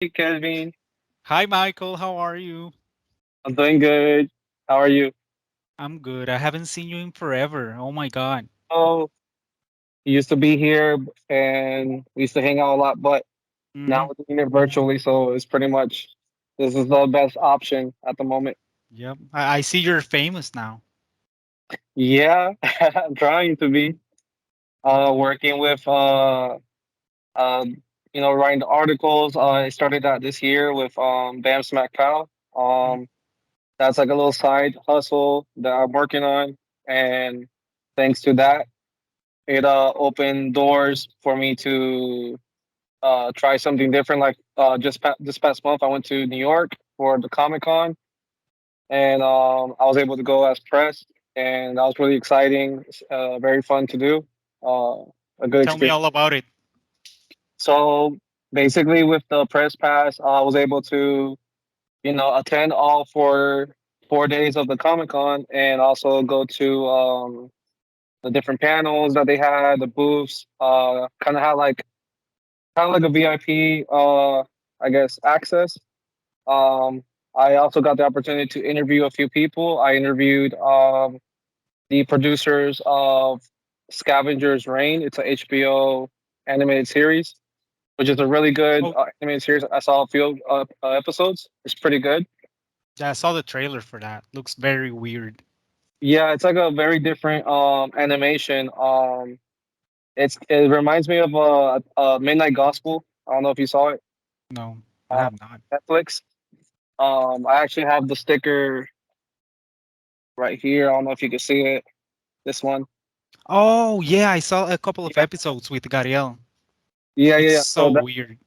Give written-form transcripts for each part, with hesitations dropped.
Hey, Kelvin. Hi, Michael. How are you? I'm doing good. How are you? I'm good. I haven't seen you in forever. Oh my God. Oh, you used to be here and we used to hang out a lot, but now Hmm. we're doing it virtually, so it's pretty much this is the best option at the moment. Yep. I see you're famous now. Yeah, I'm trying to be working with uh writing the articles. I started that this year with Bam Smack Pow. Mhm. Um, that's like a little side hustle that I'm working on, and thanks to that, it opened doors for me to try something different. Like this past month, I went to New York for the Comic Con, and I was able to go as press, and that was really exciting. Very fun to do. Uh, a good Tell me experience. all about it. So basically, with the press pass, I was able to attend all 4 days of the Comic Con, and also go to the different panels that they had, the booths. Kind of like a VIP, I guess, access. Um, I also got the opportunity to interview a few people. I interviewed the producers of Scavenger's Reign. It's a HBO animated series, which is a really good Oh, animated series. I saw a few episodes. It's pretty good. yeah, I saw the trailer for that. Looks very weird. Yeah, it's like a very different animation. It reminds me of Midnight Gospel. I don't know if you saw it No, I on have not. Netflix. I actually have the sticker right here. I don't know if you can see it. This one. Oh, yeah, I saw a couple of Yeah, episodes with Gariel. yeah, yeah. It's Yeah. So so that weird.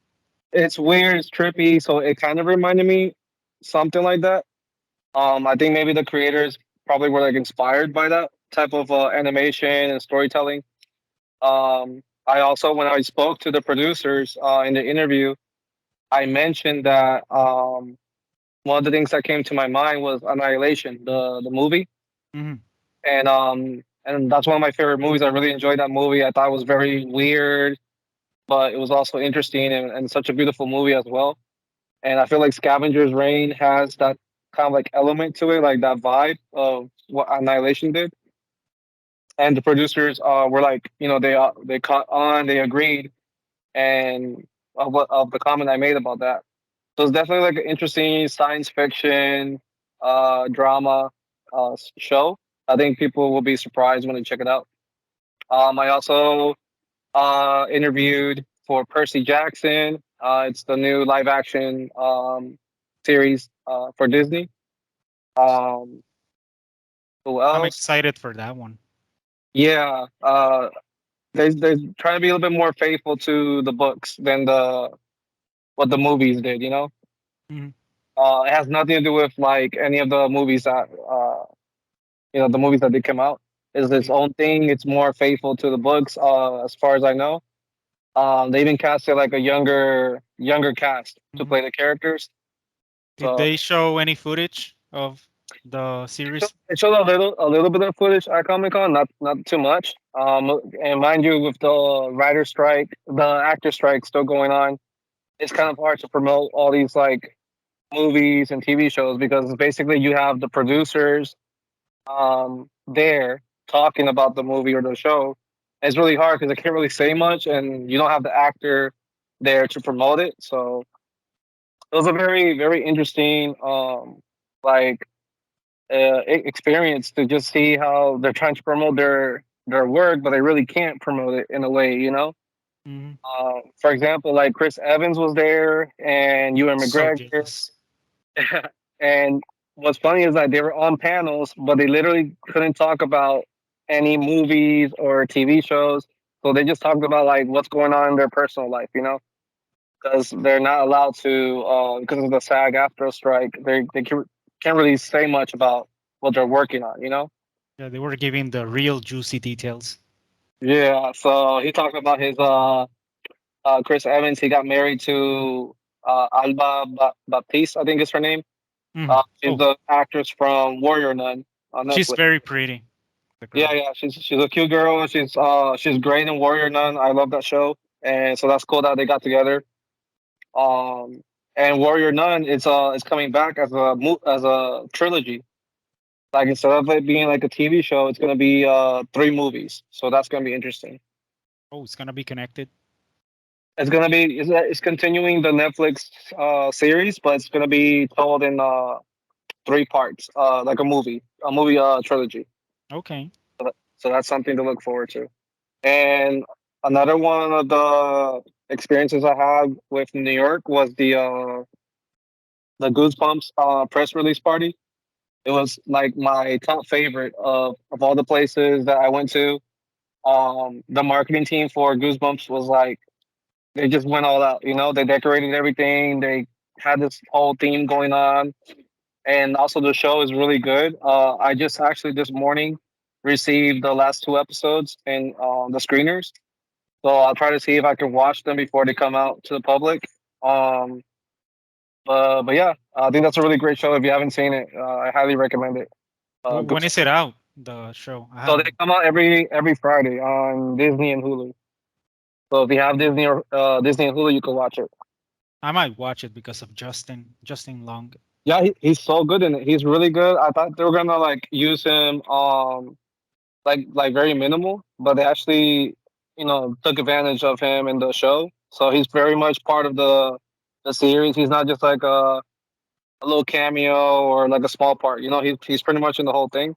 it's weird, it's trippy. So it kind of reminded me something like that. I think maybe the creators probably were like inspired by that type of animation and storytelling. I also, when I spoke to the producers in the interview, I mentioned that one of the things that came to my mind was Annihilation, the movie, Hmm. and that's one of my favorite movies. I really enjoyed that movie. I thought it was very weird, but it was also interesting and such a beautiful movie as well. And I feel like Scavenger's Reign has that kind of like element to it, like that vibe of what Annihilation did. And the producers were like, they caught on, they agreed, and of the comment I made about that. So it's definitely like an interesting science fiction drama show. I think people will be surprised when they check it out. I also interviewed for Percy Jackson. It's the new live action series for Disney. Um, who I'm else? excited for that one. Yeah, they're trying to be a little bit more faithful to the books than the what the movies did. Hmm. It has nothing to do with like any of the movies that the movies that did come out. Is its Yeah. own thing. It's more faithful to the books, as far as I know. They even casted like a younger cast to Hmm. play the characters. Did So they show any footage of the series? it showed a little bit of footage at Comic Con, not too much. And mind you, with the writer strike, the actor strike still going on, it's kind of hard to promote all these like movies and TV shows because basically you have the producers there talking about the movie or the show. It's really hard because they can't really say much, and you don't have the actor there to promote it. So it was a very very interesting like experience to just see how they're trying to promote their work, but they really can't promote it in a way. Hmm. For example, like Chris Evans was there and Ewan So McGregor. jealous. And what's funny is that they were on panels, but they literally couldn't talk about any movies or TV shows. So they just talked about like what's going on in their personal life, because they're not allowed to, because of the SAG after strike. They can't really say much about what they're working on. Yeah, they were giving the real juicy details. Yeah. So he talked about his Chris Evans. He got married to Alba Baptiste, I think is her name. Hmm. She's Oh, the actress from Warrior Nun on she's Netflix. very pretty, the Yeah, girl. yeah, she's a cute girl. She's great in Warrior Nun. I love that show, and so that's cool that they got together. Um, And Warrior Nun is coming back as as a trilogy. Like instead of it being like a TV show, it's gonna be three movies. So that's gonna be interesting. Oh, it's gonna be connected. It's continuing the Netflix series, but it's gonna be told in three parts, like a movie trilogy. Okay. So that's something to look forward to. And another one of the experiences I had with New York was the Goosebumps press release party. It was like my top favorite of all the places that I went to. The marketing team for Goosebumps was like they just went all out. You know, they decorated everything. They had this whole theme going on, and also the show is really good. I just actually this morning received the last two episodes and the screeners, so I'll try to see if I can watch them before they come out to the public. Um, but yeah, I think that's a really great show. If you haven't seen it, I highly recommend it. When is it out? The show? I So they haven't. come out every Friday on Disney and Hulu. So if you have Disney or Disney and Hulu, you can watch it. I might watch it because of Justin Long. Yeah, he's so good in it. He's really good. I thought they were gonna like use him like very minimal, but they actually took advantage of him in the show. So he's very much part of the series. He's not just like a little cameo or like a small part. You know, he's pretty much in the whole thing,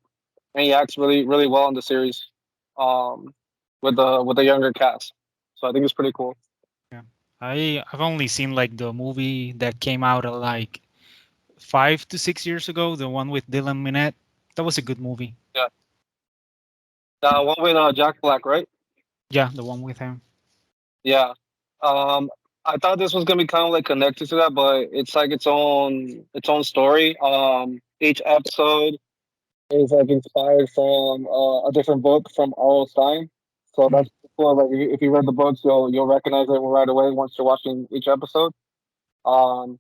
and he acts really well in the series. Um, with the younger cast. So I think it's pretty cool. Yeah. I've only seen like the movie that came out like 5 to 6 years ago, the one with Dylan Minnette. That was a good movie. Yeah, the one with Jack Black, right? Yeah, the one with him. Yeah. Um, I thought this was gonna be kind of like connected to that, but it's like its own story. Each episode is like inspired from a different book from R.L. Stein. So Mhm. that's cool. Like if you read the books, you'll recognize it right away once you're watching each episode. Um,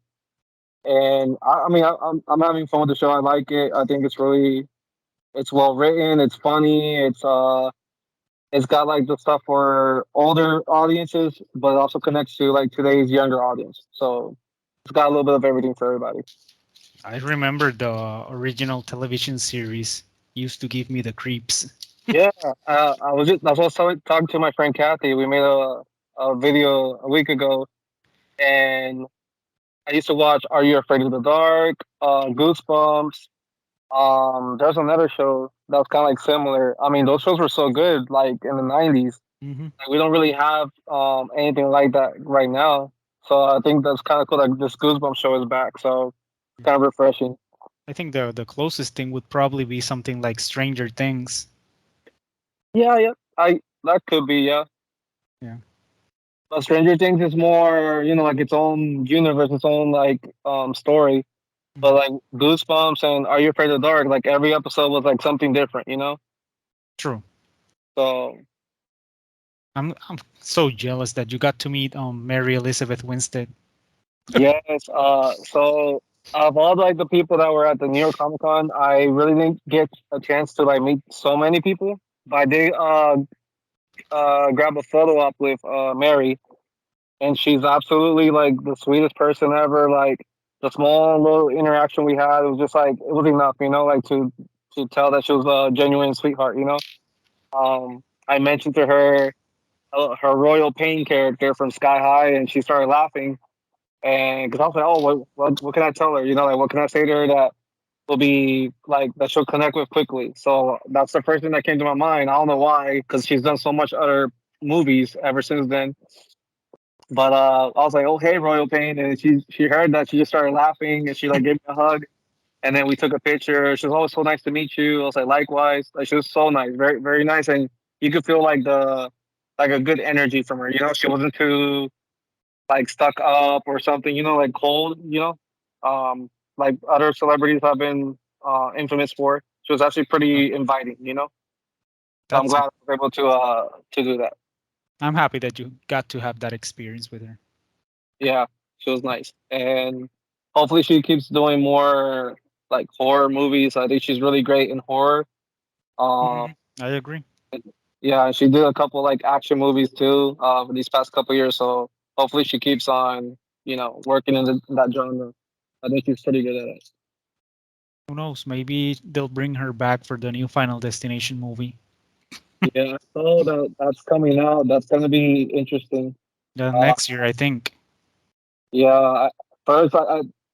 and I mean, I'm having fun with the show. I like it. I think it's well written. It's funny. It's got like the stuff for older audiences, but it also connects to like today's younger audience. So it's got a little bit of everything for everybody. I remember the original television series used to give me the creeps. Yeah, that's what I was talking to my friend Kathy. We made a video a week ago, and I used to watch Are You Afraid of the Dark, Goosebumps. There's another show that was kind of like similar. I mean, those shows were so good, like in the '90s. Hmm. Like, we don't really have anything like that right now. So I think that's kind of cool. Like this Goosebumps show is back, so it's kind of refreshing. I think the closest thing would probably be something like Stranger Things. Yeah, yeah. I That could be, yeah. Yeah. But Stranger Things is more, like its own universe, its own like story. But Mhm. like Goosebumps and Are You Afraid of the Dark, like every episode was like something different. True. So I'm so jealous that you got to meet Mary Elizabeth Winstead. yes, so of all like the people that were at the New York Comic Con, I really didn't get a chance to like meet so many people. But I did grab a photo op with Mary, and she's absolutely like the sweetest person ever. Like the small little interaction we had, it was just like it was enough, like to tell that she was a genuine sweetheart. I mentioned to her her Royal Pain character from Sky High, and she started laughing. And because I was like, oh, what can I tell her? Like what can I say to her that will be like that she'll connect with quickly? So that's the first thing that came to my mind. I don't know why, because she's done so much other movies ever since then. But I was like, "Oh, hey, Royal Pain," and she heard that. She just started laughing, and she like gave me a hug, and then we took a picture. She was always so nice to meet you. I was like, likewise. Like she was so nice, very nice, and you could feel like a good energy from her. She wasn't too like stuck up or something. Like cold. Like other celebrities have been infamous for. She was actually Uh, pretty inviting. So I'm That's glad it. I was able to do that. I'm happy that you got to have that experience with her. Yeah, she was nice, and hopefully she keeps doing more like horror movies. I think she's really great in horror. Uh, Hmm. I agree. yeah, she did a couple like action movies too for these past couple years. So hopefully she keeps on. working in that genre. I think she's pretty good at it. Who knows? Maybe they'll bring her back for the new Final Destination movie. Yeah, I saw that that's coming out. That's gonna be interesting. Uh, Next year, I think. yeah, first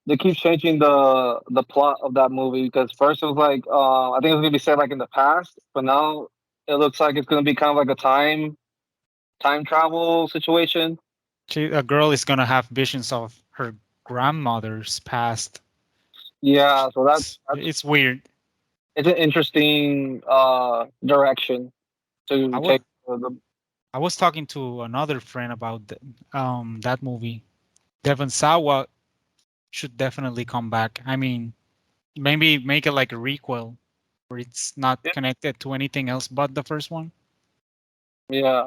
they keep changing the plot of that movie because first it was like I think it was gonna be set like in the past, but now it looks like it's gonna be kind of like a time travel situation. A girl is gonna have visions of her grandmother's past. Yeah, so that's It's weird. it's an interesting direction I to was take the. I was talking to another friend about that movie. Devon Sawa should definitely come back. I mean, maybe make it like a requel where it's not Yeah, connected to anything else but the first one. yeah.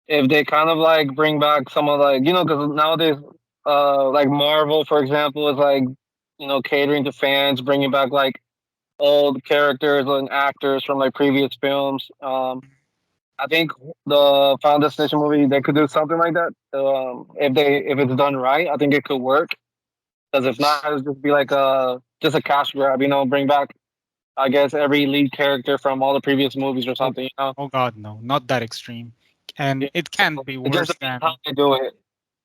If they kind of like bring back some of like because nowadays like Marvel for example is like catering to fans, bringing back like old characters and actors from like previous films. I think the Final Destination movie they could do something like that. If it's done right, I think it could work. Because if not, it'll just be like just a cash grab. Bring back I guess every lead character from all the previous movies or Oh, something. You know, oh God, no, not that extreme. yeah. And it can't So be it just worse depends how than they do it.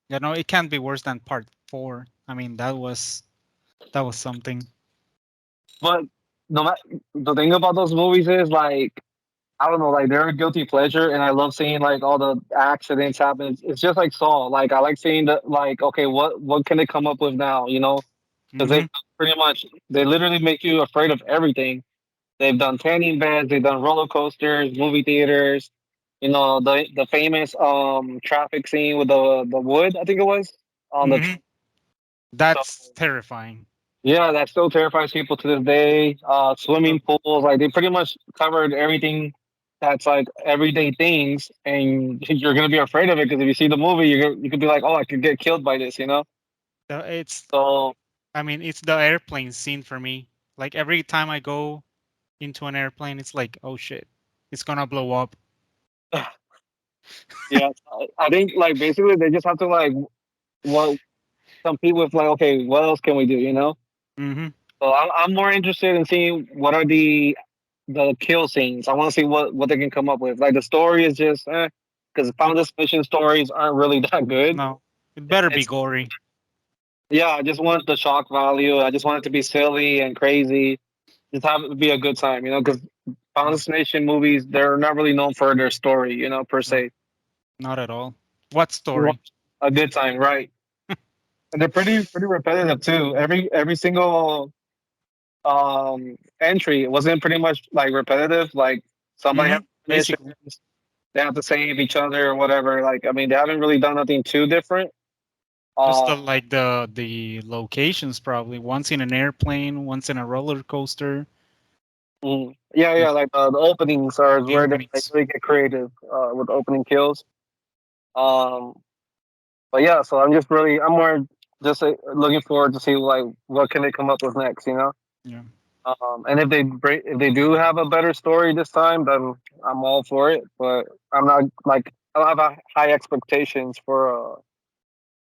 it can't be worse than part four. I mean, that was something. But no, the thing about those movies is like I don't know, like they're a guilty pleasure, and I love seeing like all the accidents happen. It's just like Saw. Like I like seeing the like, okay, what can they come up with now? Because Hmm. pretty much they literally make you afraid of everything. They've done tanning beds, they've done roller coasters, movie theaters. The famous traffic scene with the wood, I think it was on the. Hmm. So That's terrifying. yeah, that still terrifies people to this day. The, Swimming pools, like they pretty much covered everything that's like everyday things, and you're gonna be afraid of it because if you see the movie, you could be like, oh, I could get killed by this. it's So I mean, it's the airplane scene for me. Like every time I go into an airplane, it's like, oh shit, it's gonna blow up. yeah, I think like basically they just have to like what compete with like, okay, what else can we do? Hmm. So I'm more interested in seeing what are the kill scenes. I want to see what they can come up with. Like the story is just because Final Destination stories aren't really that good. No, it better be It's gory. Yeah, I just want the shock value. I just want it to be silly and crazy. Just have it be a good time, because Final Mm, Destination movies, they're not really known for their story, per no, se. not at all. What You want story? a good time, right? And they're pretty repetitive too. Every single entry wasn't pretty much like repetitive. Like somebody has Hmm. missions, Basically, they have to save each other or whatever. Like I mean, they haven't really done nothing too different. just Uh, the locations probably. Once in an airplane, once in a roller coaster. yeah, Mm, yeah. Like the openings are the where they openings. really get creative with opening kills. Um, but yeah, so I'm more just looking forward to see like what can they come up with next. Yeah. And if they do have a better story this time, then I'm all for it. But I'm not like I don't have high expectations for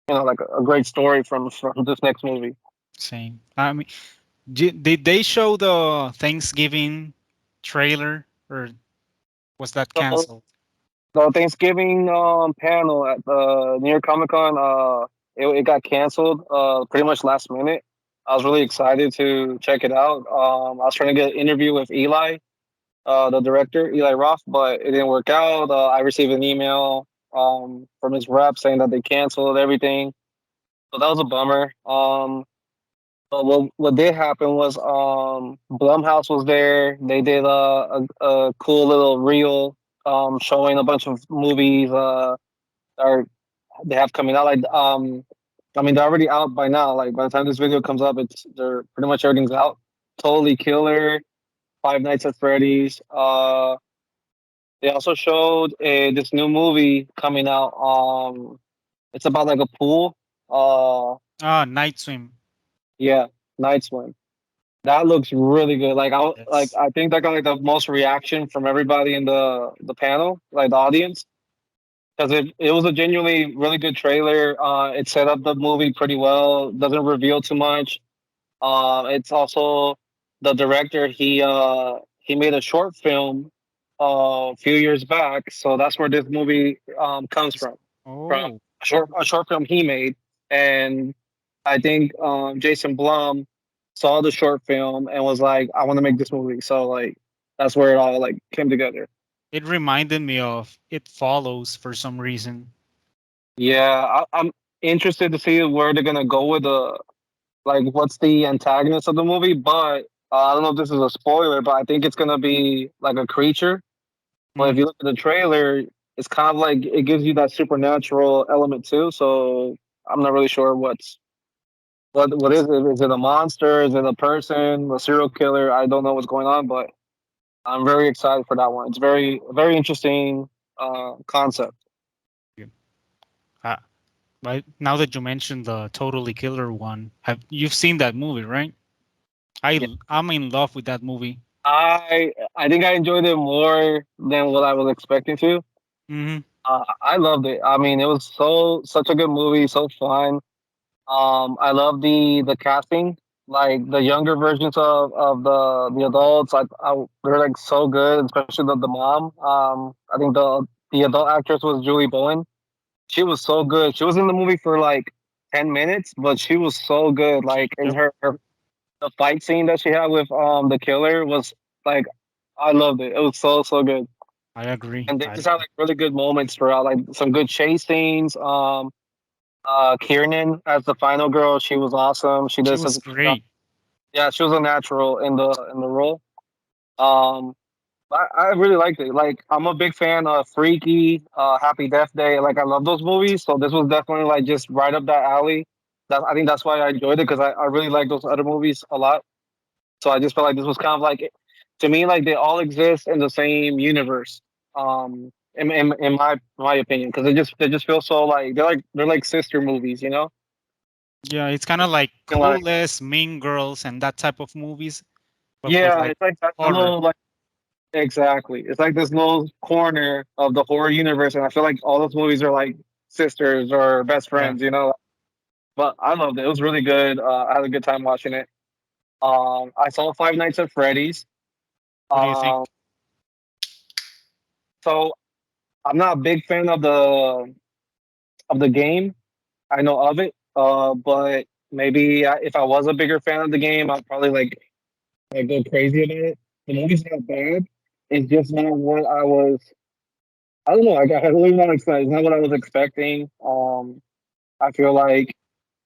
like a great story from this next movie. Same. I mean, did they show the Thanksgiving trailer or was that So canceled? the Thanksgiving panel at the New York Comic Con, it got canceled pretty much last minute. I was really excited to check it out. I was trying to get an interview with Eli, the director, Eli Roth, but it didn't work out. I received an email from his rep saying that they canceled everything, so that was a bummer. But what did happen was Blumhouse was there. They did a cool little reel showing a bunch of movies are they have coming out. Like I mean they're already out by now. Like by the time this video comes up, they're pretty much everything's out. Totally Killer, Five Nights at Freddy's. They also showed this new movie coming out. It's about like a pool. Ah, Night Swim. Yeah, Night Swim. That looks really good. Yes. I think that got like the most reaction from everybody in the panel, like the audience. because it was a genuinely really good trailer. It set up the movie pretty well. Doesn't reveal too much. It's also the director. He made a short film a few years back, so that's where this movie comes from Oh, a short film he made, and I think Jason Blum saw the short film and was like, I want to make this movie. So like that's where it all like came together. it reminded me of It Follows for some reason. Yeah, I'm interested to see where they're gonna go with the like what's the antagonist of the movie, but I don't know if this is a spoiler, but I think it's gonna be like a creature. But if Mm, you look at the trailer, it's kind of like it gives you that supernatural element too. So I'm not really sure what is it? Is it a monster? Is it a person? A serial killer? I don't know what's going on, but I'm very excited for that one. It's very interesting concept. yeah. Uh, but now that you mentioned the Totally Killer one, have you've seen that movie, right? Yeah. I'm in love with that movie. I think I enjoyed it more than what I was expecting to. Hmm. I loved it. I mean, it was such a good movie, so fun. I love the casting, like the younger versions of the adults. They're like so good, especially the mom. I think the adult actress was Julie Bowen. She was so good. She was in the movie for like 10 minutes, but she was so good. Like in Yep, her the fight scene that she had with the killer was like I loved it. It was so good. I agree. And they I just had agree. like really good moments throughout, like some good chase scenes. Kiernan as the final girl, she was awesome. She She did such was a good job. great. Yeah, she was a natural in the role. Um, I really liked it. Like I'm a big fan of Freaky, Happy Death Day. Like I love those movies, so this was definitely like just right up that alley. I think that's why I enjoyed it because I really like those other movies a lot. So I just felt like this was kind of like to me like they all exist in the same universe. In my opinion, because they just feel so like they're like sister movies, you know? Yeah, it's kind of like And like Clueless, Mean Girls, and that type of movies, but for yeah, like it's like that horror. little like exactly. It's like this little corner of the horror universe, and I feel like all those movies are like sisters or best Yeah. friends, you know. But I loved it. It was really good. I had a good time watching it. I saw Five Nights at Freddy's. What do you think? Um, so I'm not a big fan of the game. I know of it. But maybe if I was a bigger fan of the game, I'd probably like go crazy about it. The movie's not bad. It's just not what I was. I don't know. I really not expect. It's not what I was expecting. I feel like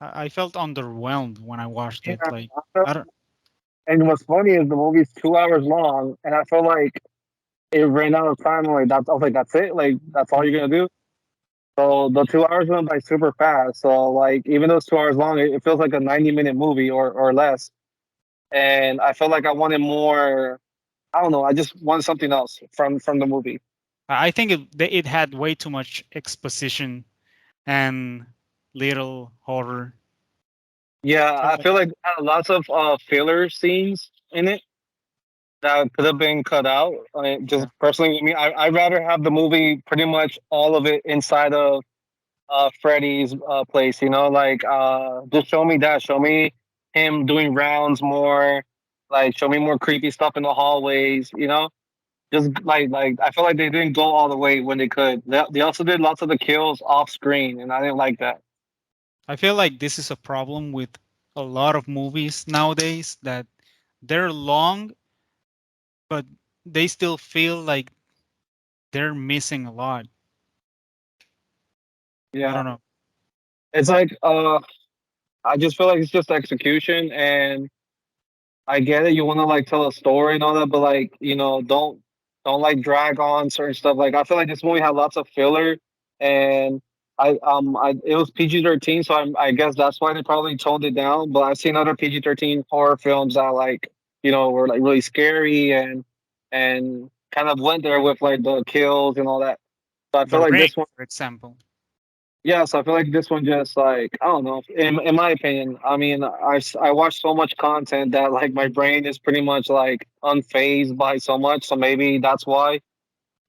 I felt underwhelmed when I watched yeah. it. Like I felt, I don't. and what's funny is the movie's 2 hours long, and I feel like it ran out of time. Like I was like, that's it. Like that's all you're Mhm. gonna do. So the 2 hours went by super fast. So like even though it's 2 hours long, it feels like a 90-minute movie or less. And I felt like I wanted more. I don't know. I just wanted something else from the movie. I think it had way too much exposition and little horror. Yeah, So I feel like it had lots of filler scenes in it that could have been cut out. Just yeah, personally, with me, I'd rather have the movie pretty much all of it inside of Freddy's place. You know, like just show me that. Show me him doing rounds more. Like show me more creepy stuff in the hallways. You know, just like I feel like they didn't go all the way when they could. They also did lots of the kills off screen, and I didn't like that. I feel like this is a problem with a lot of movies nowadays that they're long, but they still feel like they're missing a lot. I Yeah, don't know. it's like I just feel like it's just execution, and I get it. You want to like tell a story and all that, but like don't like drag on certain stuff. Like I feel like this movie had lots of filler, and I it was PG-13, so I guess that's why they probably toned it down. But I've seen other PG-13 horror films that like were like really scary and kind of went there with like the kills and all that. So I feel The like Ring, this one. for example. Yeah, so I feel like this one just like I don't know. In my opinion, I mean, I watch so much content that like my brain is pretty much like unfazed by so much. So maybe that's why.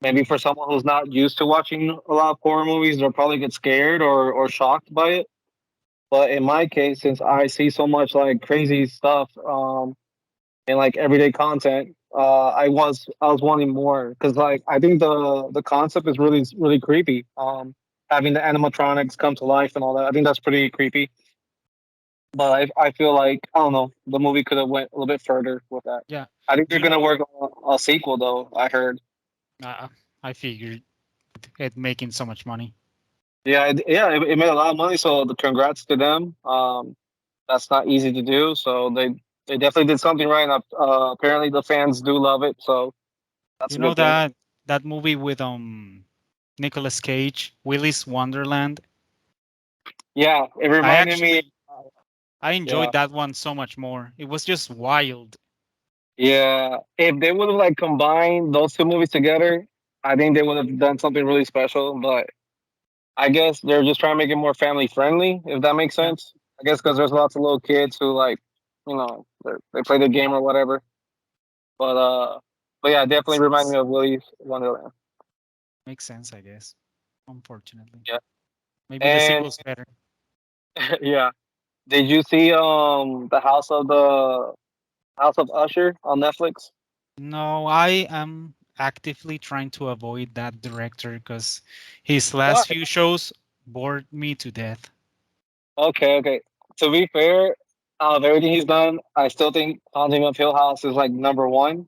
Maybe for someone who's not used to watching a lot of horror movies, they'll probably get scared or shocked by it. But in my case, since I see so much like crazy stuff and like everyday content, I was wanting more because like I think the concept is really creepy. Having the animatronics come to life and all that, I think that's pretty creepy. But I feel like I don't know, the movie could have went a little bit further with that. Yeah. I think Do they're you know? gonna work on a sequel though. I heard. Uh, I figured it making so much money. Yeah, it made a lot of money. So the congrats to them. That's not easy to do. So they definitely did something right. And apparently the fans do love it. So that's You a know good thing. that movie with Nicolas Cage, Willy's Wonderland. Yeah, it I reminded me. actually I Yeah, enjoyed that one so much more. It was just wild. yeah. If they would have like combined those two movies together, I think they would have done something really special. But I guess they're just trying to make it more family friendly, if that makes Yeah. sense. I guess because there's lots of little kids who like, they play the game or whatever. But uh, but yeah, it definitely Makes reminded sense. me of Willy's Wonderland. Makes sense, I guess. Unfortunately. Yeah, Maybe the and sequel's better. yeah, did you see the House of Usher on Netflix? No, I am actively trying to avoid that director because his Why? last few shows bored me to death. Okay, okay. To be fair, out of everything he's done, I still think Haunting of Hill House is like number one.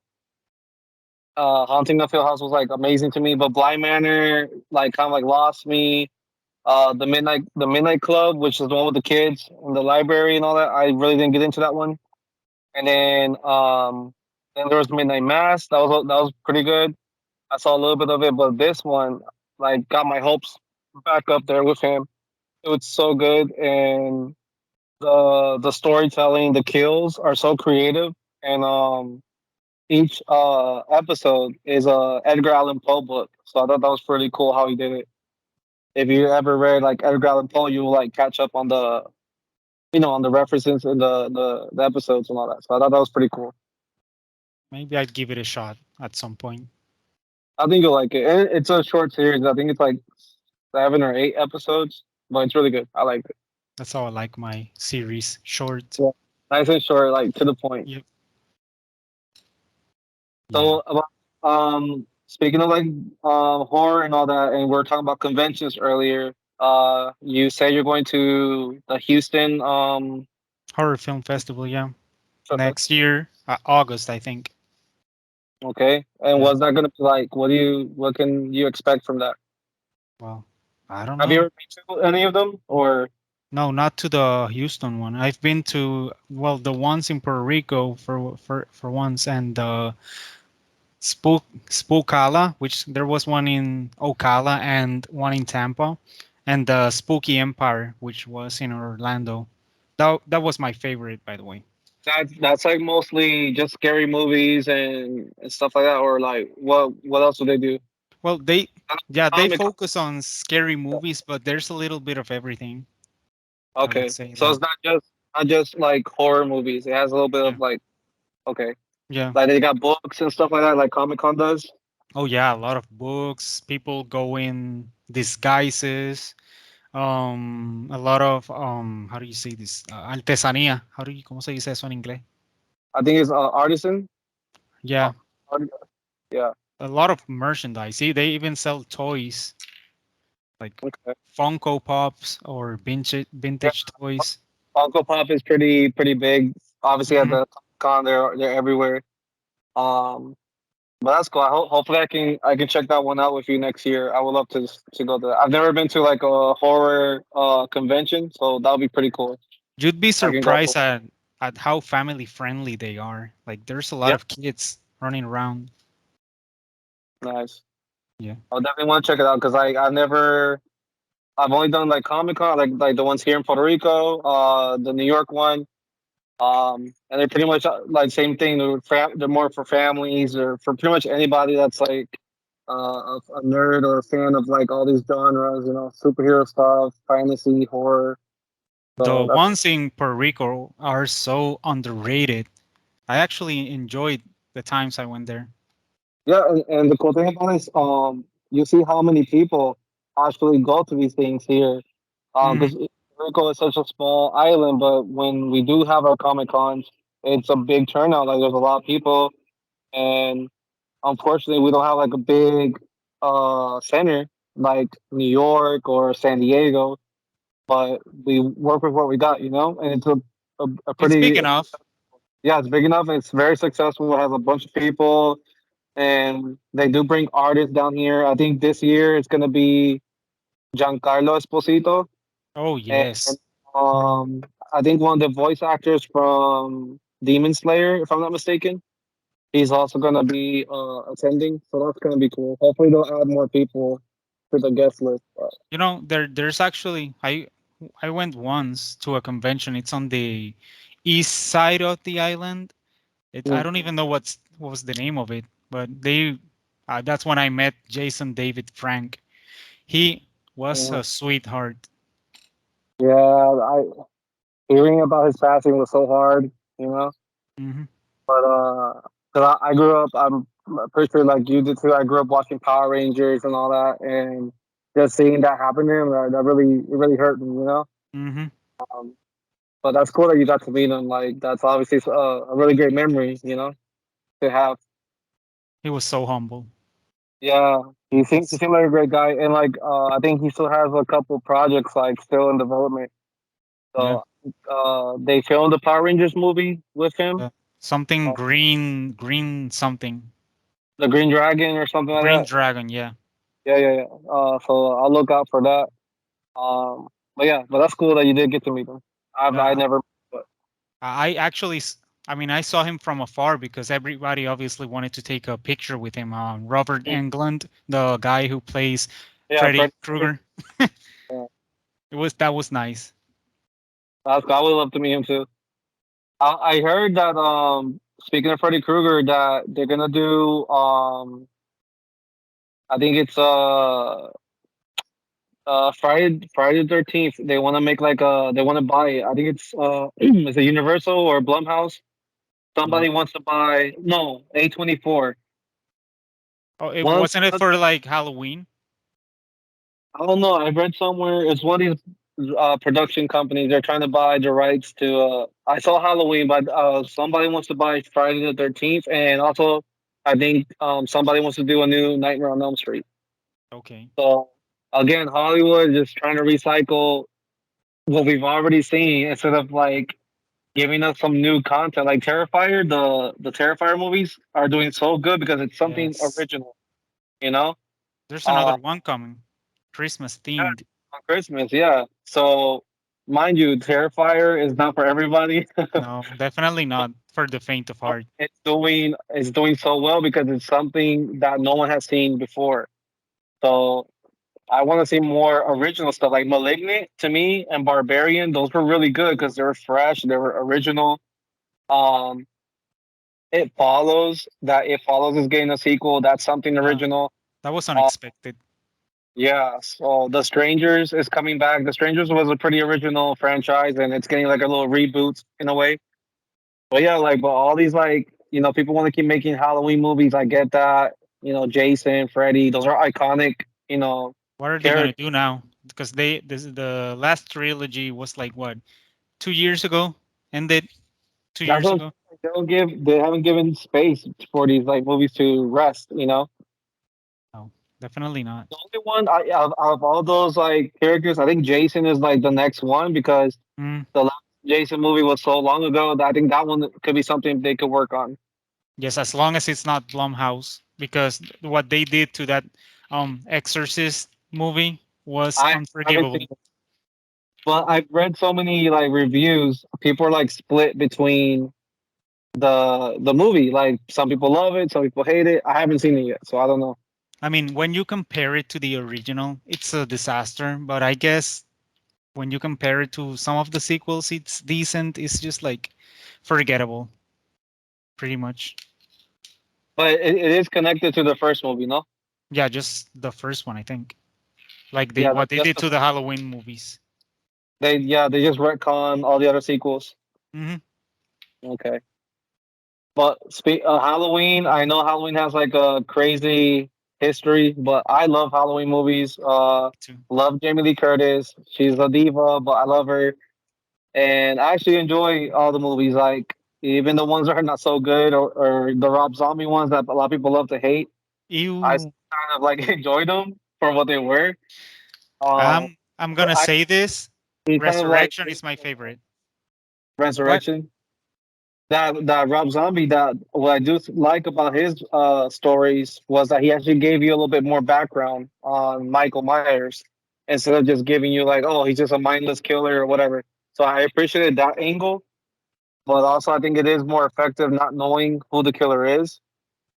Haunting of Hill House was like amazing to me, but Blind Manor like kind of like lost me. The Midnight Club, which is the one with the kids in the library and all that, I really didn't get into that one. And then there was Midnight Mass. That was pretty good. I saw a little bit of it, but this one like got my hopes back up there with him. It was so good, and the storytelling, the kills are so creative, and each episode is a Edgar Allan Poe book. So I thought that was pretty cool how he did it. If you ever read like Edgar Allan Poe, you will like catch up on the references in the episodes and all that. So I thought that was pretty cool. Maybe I'd give it a shot at some point. I think you'll like it. And it's a short series. I think it's like 7 or 8 episodes, but it's really good. I like it. That's how I like my series. Short. Yeah. Nice and short, like to the point. Yep. Yeah. So about speaking of like horror and all that, and we are talking about conventions earlier. You say you're going to the Houston Horror Film Festival, yeah. trip. Next year, August, I think. Okay, and Yeah. what's that gonna be like? What can you expect from that? Well, I don't Have you know. ever been to any of them or? No, not to the Houston one. I've been to, well, the ones in Puerto Rico for once, and Spookala, which there was one in Ocala and one in Tampa, and the Spooky Empire, which was in Orlando. That was my favorite, by the way. That's like mostly just scary movies and stuff like that, or like what else do they do? Well, they Comic. focus on scary movies, but there's a little bit of everything. I would Okay, say so that. it's not just like horror movies. It has a little bit Yeah. of like okay, Yeah. like they got books and stuff like that, like Comic Con does. Oh yeah, a lot of books. People go in disguises. A lot of how do you say this? Artesanía. ¿Cómo se dice eso en inglés? I think it's artisan. Uh, Yeah, art- yeah. a lot of merchandise. See, they even sell toys like Okay. Funko Pops or Yeah. vintage toys. Funko Pop is pretty big. Obviously, at Hmm. the Comic Con, they're everywhere. Um, but that's cool. Hopefully, I can check that one out with you next year. I would love to go to that. I've never been to like a horror convention, so that would be pretty cool. You'd be I can go. surprised at how family friendly they are. Like there's a lot Yeah, of kids running around. nice. Yeah. I would definitely want to check it out because I've only done like Comic Con, like the ones here in Puerto Rico, the New York one. And they're pretty much like same thing. They're more for families or for pretty much anybody that's like a nerd or a fan of like all these genres, superhero stuff, fantasy, horror. The So that's ones in Puerto Rico are so underrated. I actually enjoyed the times I went there. Yeah, and the cool thing about it is, you see how many people actually go to these things here. Hmm. Because Rico is such a small island, but when we do have our Comic Cons, it's a big turnout. Like there's a lot of people, and unfortunately, we don't have like a big center like New York or San Diego. But we work with what we got, you know, and it's a It's big pretty, enough. yeah, it's big enough. It's very successful. It has a bunch of people, and they do bring artists down here. I think this year it's gonna be Giancarlo Esposito, Oh and yes. um, I think one of the voice actors from Demon Slayer, if I'm not mistaken, he's also gonna be attending. So that's gonna be cool. Hopefully they'll add more people to the guest list. You know, there's actually I went once to a convention. It's on the east side of the island. I Mm, don't even know what was the name of it, but they that's when I met Jason David Frank. He was yeah, a sweetheart. yeah. I hearing about his passing was so hard, you know. Hmm. But 'cause I grew up, I'm pretty sure like you did too. I grew up watching Power Rangers and all that, and just seeing that happen to him, that really it really hurt me, you know. Hmm. Um, but that's cool that you got to meet him. Like that's obviously a really great memory, you know, to have. He was so humble. Yeah, he It's seemed like a great guy, and like I think he still has a couple projects like still in development. yeah, So they filmed the Power Rangers movie with him, yeah. Something uh, green something. the Green Dragon or something like Green that. Dragon, yeah. Yeah, yeah, yeah. So I'll look out for that. But yeah, but that's cool that you did get to meet him. I Yeah, never, but I actually, I mean, I saw him from afar because everybody obviously wanted to take a picture with him. Robert Englund, the guy who plays yeah, Freddy Fred. Krueger. Yeah, That was nice. that's cool. I would love to meet him too. I heard that speaking of Freddy Krueger, that they're gonna do I think it's Friday the 13th. They want to make like they want to buy it. I think it's it's a Universal or Blumhouse. Yeah. Somebody wants to buy no A24. Oh, it One wasn't it for like Halloween? I don't know. I read somewhere it's one of these production companies. They're trying to buy the rights to. I saw Halloween, but somebody wants to buy Friday the 13th, and also I think somebody wants to do a new Nightmare on Elm Street. Okay. So again, Hollywood is just trying to recycle what we've already seen instead of like giving us some new content. Like Terrifier, the Terrifier movies are doing so good because it's something Yes. original. You know, There's uh, another one coming. Christmas yeah, themed. on Christmas, yeah. So mind you, Terrifier is not for everybody. No, definitely not for the faint of heart. It's doing so well because it's something that no one has seen before. So I want to see more original stuff like Malignant to me and Barbarian. Those were really good because they were fresh, they were original. Um, It follows is getting a sequel. That's something Yeah, original. that was Uh, unexpected. yeah. So The Strangers is coming back. The Strangers was a pretty original franchise, and it's getting like a little reboot in a way. But yeah, like, but all these like, people want to keep making Halloween movies. I get that. Jason, Freddy, those are iconic. What are they gonna Characters. do now? Because the last trilogy was like what 2 years ago, ended two That's years what ago. they haven't given space for these like movies to rest. No, definitely not. The only one out of all those like characters, I think Jason is like the next one because Mm, the last Jason movie was so long ago that I think that one could be something they could work on. yes, as long as it's not Blumhouse, because what they did to that Exorcist movie was I haven't unforgivable. seen it, but I've read so many like reviews. People are like split between the movie. Like some people love it, some people hate it. I haven't seen it yet, so I don't know. I mean, when you compare it to the original, it's a disaster. But I guess when you compare it to some of the sequels, it's decent. It's just like forgettable, pretty much. But it is connected to the first movie, no? Yeah, just the first one, I think. Like Yeah, what they just did the to the first. Halloween movies. They just retcon all the other sequels. Hmm. Okay. But Halloween, I know Halloween has like a crazy history, but I love Halloween movies. Too. Love Jamie Lee Curtis. She's a diva, but I love her, and I actually enjoy all the movies. Like even the ones that are not so good, or the Rob Zombie ones that a lot of people love to hate. I You, kind of like enjoyed them for what they were. I'm But gonna say this. he kind of like Resurrection is my favorite. What? Resurrection. That Rob Zombie, that what I do like about his stories was that he actually gave you a little bit more background on Michael Myers instead of just giving you like, oh, he's just a mindless killer or whatever. So I appreciated that angle, but also I think it is more effective not knowing who the killer is.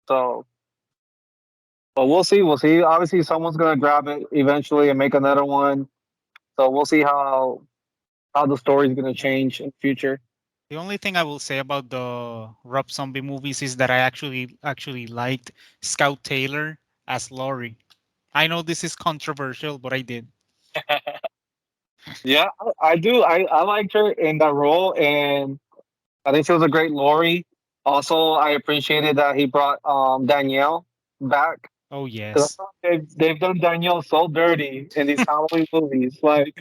So, but we'll see. We'll see. Obviously, someone's gonna grab it eventually and make another one. So we'll see how the story's gonna change in the future. The only thing I will say about the Rob Zombie movies is that I actually liked Scout Taylor as Laurie. I know this is controversial, but I did. Yeah, I do. I liked her in that role, and I think she was a great Lori. Also, I appreciated that he brought Danielle back Oh because yes. they've done Danielle so dirty in these Halloween movies. Like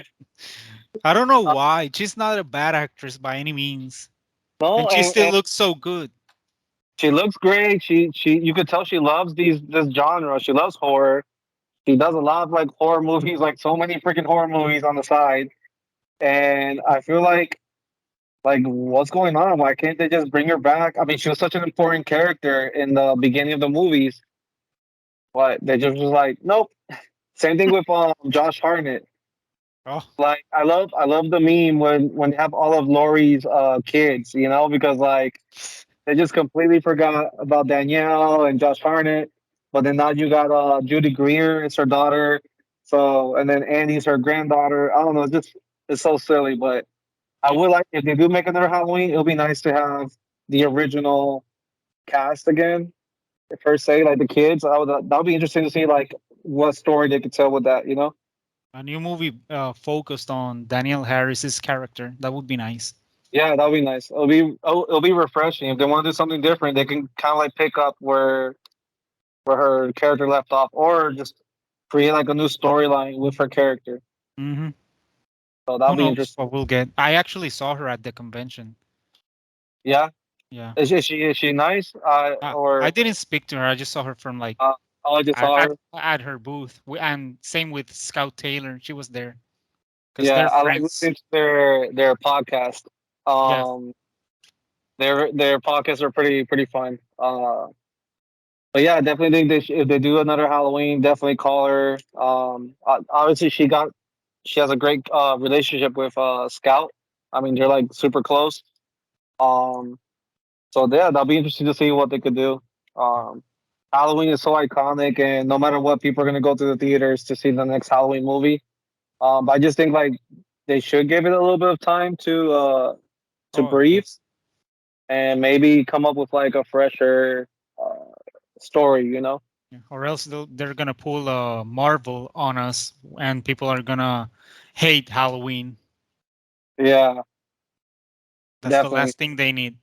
I don't know uh, why. She's not a bad actress by any means, no, and she still and looks so good. she looks great. She you could tell she loves this genre. She loves horror. She does a lot of like horror movies, like so many freaking horror movies on the side. And I feel like what's going on? Why can't they just bring her back? I mean, she was such an important character in the beginning of the movies, but they just was like, nope. Same thing with Josh Hartnett. Oh, Like I love the meme when you have all of Laurie's kids, because like they just completely forgot about Danielle and Josh Hartnett, but then now you got Judy Greer, it's her daughter. So and then Annie's her granddaughter. I don't know, it's so silly, but I you, would like if they do make another Halloween, it'll be nice to have the original cast again, per se, like the kids. That would be interesting to see like what story they could tell with that. a new movie focused on Daniel Harris's character. That would be nice. Yeah, that would be nice. It'll be refreshing. If they want to do something different, they can kind of like pick up where her character left off, or just create like a new storyline with her character. Hmm. So that'll Who be knows interesting. what we'll get? I actually saw her at the convention. Yeah, Yeah. is she nice? I Or didn't speak to her. I just saw her from like uh, I just saw her. at her booth. And same with Scout Taylor. She was there because Yeah, they're I like friends. listening to their podcast. Yeah. Um, their podcasts are pretty fun. But yeah, I definitely think if they do another Halloween, definitely call her. Obviously she has a great relationship with Scout. I mean, they're like super close. Um, so yeah, that'll be interesting to see what they could do. Um, Halloween is so iconic, and no matter what, people are gonna go to the theaters to see the next Halloween movie. But I just think like they should give it a little bit of time to Oh breathe yes. and maybe come up with like a fresher uh, story. Yeah. Or else they're gonna pull a Marvel on us, and people are gonna hate Halloween. Yeah, That's the definitely. last thing they need.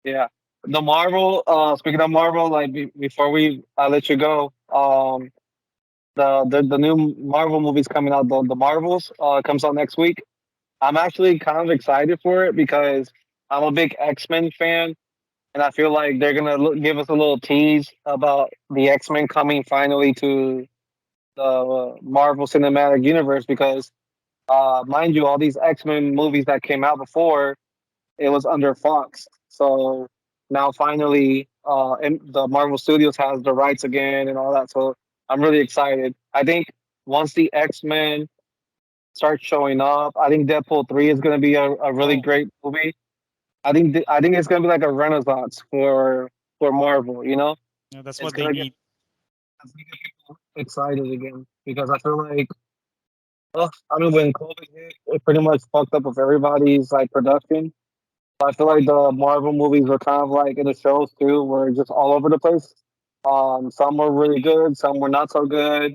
Yeah. The Marvel, speaking of Marvel, like before we let you go, the new Marvel movie's coming out, the Marvels, comes out next week. I'm actually kind of excited for it because I'm a big X-Men fan, and I feel like they're gonna give us a little tease about the X-Men coming finally to the Marvel Cinematic Universe because, mind you, all these X-Men movies that came out before it was under Fox. So now finally, and the Marvel Studios has the rights again and all that. So I'm really excited. I think once the X Men start showing up, I think Deadpool 3 is going to be a really Oh, great movie. I think it's going to be like a renaissance for Marvel. yeah, that's It's what they going to get need. it's gonna get people excited again because I feel like, I mean, when COVID hit, it pretty much fucked up with everybody's like production. I feel like the Marvel movies were kind of like in the shows too, were just all over the place. Some were really good, some were not so good.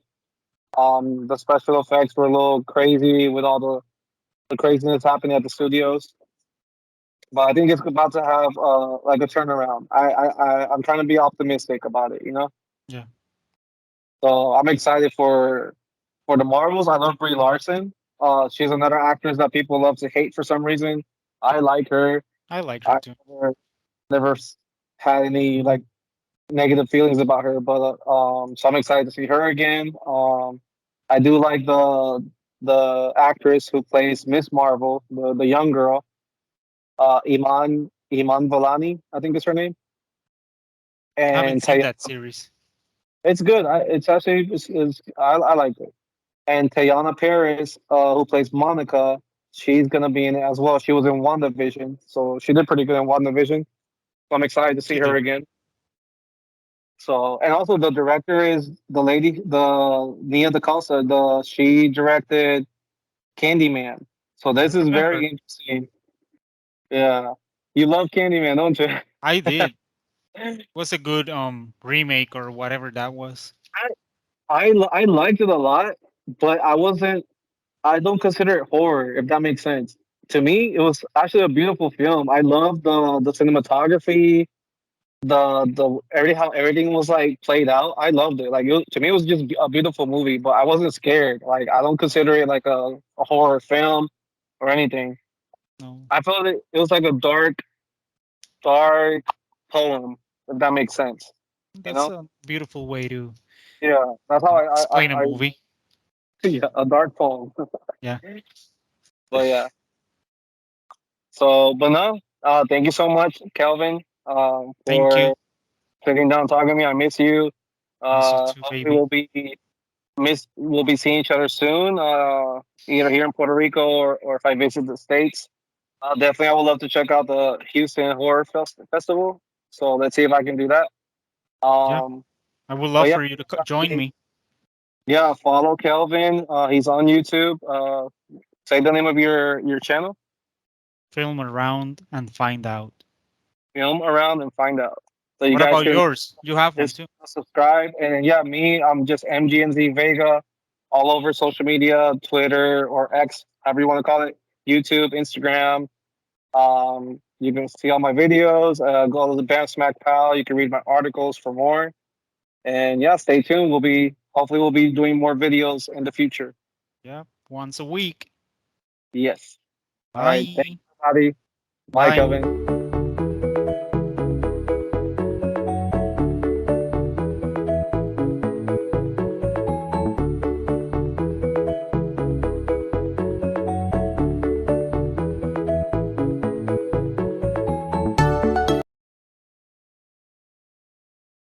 The special effects were a little crazy with all the craziness happening at the studios. but I think it's about to have like a turnaround. I'm trying to be optimistic about it, you know. Yeah, So I'm excited for the Marvels. I love Brie Larson. She's another actress that people love to hate for some reason. I like her. I like her I too. never had any like negative feelings about her, but so I'm excited to see her again. I do like the actress who plays Miss Marvel, the young girl, Iman Vellani, I think is her name, I haven't and seen Tay. that series. It's good. It's actually I like it. And Tayana Paris, who plays Monica, she's gonna be in it as well. She was in WandaVision, so she did pretty good in WandaVision. So I'm excited to see She her did. again. So, and also the director is the lady, the Nia DaCosta. She directed Candyman. So I this is remember. very interesting. Yeah, you love Candyman, don't you? I did. Was a good remake or whatever that was. I liked it a lot, but I wasn't. I don't consider it horror, if that makes sense. To me, it was actually a beautiful film. I love the cinematography, the everything how everything was like played out. I loved it. Like to me, it was just a beautiful movie. But I wasn't scared. Like I don't consider it like a horror film or anything. No, I felt it was like a dark poem. If that makes sense, you that's know? a beautiful way to Yeah, that's how explain a movie. yeah, a dark poem. Yeah. But yeah, so but no, thank you so much, Kelvin, Thank you. for sitting down talking to me. I miss you. Miss you too, Hopefully baby. we'll be seeing each other soon. Either here in Puerto Rico or if I visit the states. Definitely, I would love to check out the Houston Festival. So let's see if I can do that. Yeah. Um, I would but love yeah, for you to join me. yeah, follow Kelvin. He's on YouTube. Say the name of your channel. Film around and find out. Film around and find out. So you What guys about can yours? You have one just too. subscribe. And then, yeah, me, I'm just MGNZ Vega all over social media, Twitter or X, however you want to call it, YouTube, Instagram. You can see all my videos. Go to the Bam Smack Pal. You can read my articles for more. And yeah, stay tuned. Hopefully we'll be doing more videos in the future. Yeah. Once a week. Yes. All right. Thanks, Bye. everybody. Bye, Bye. Kevin.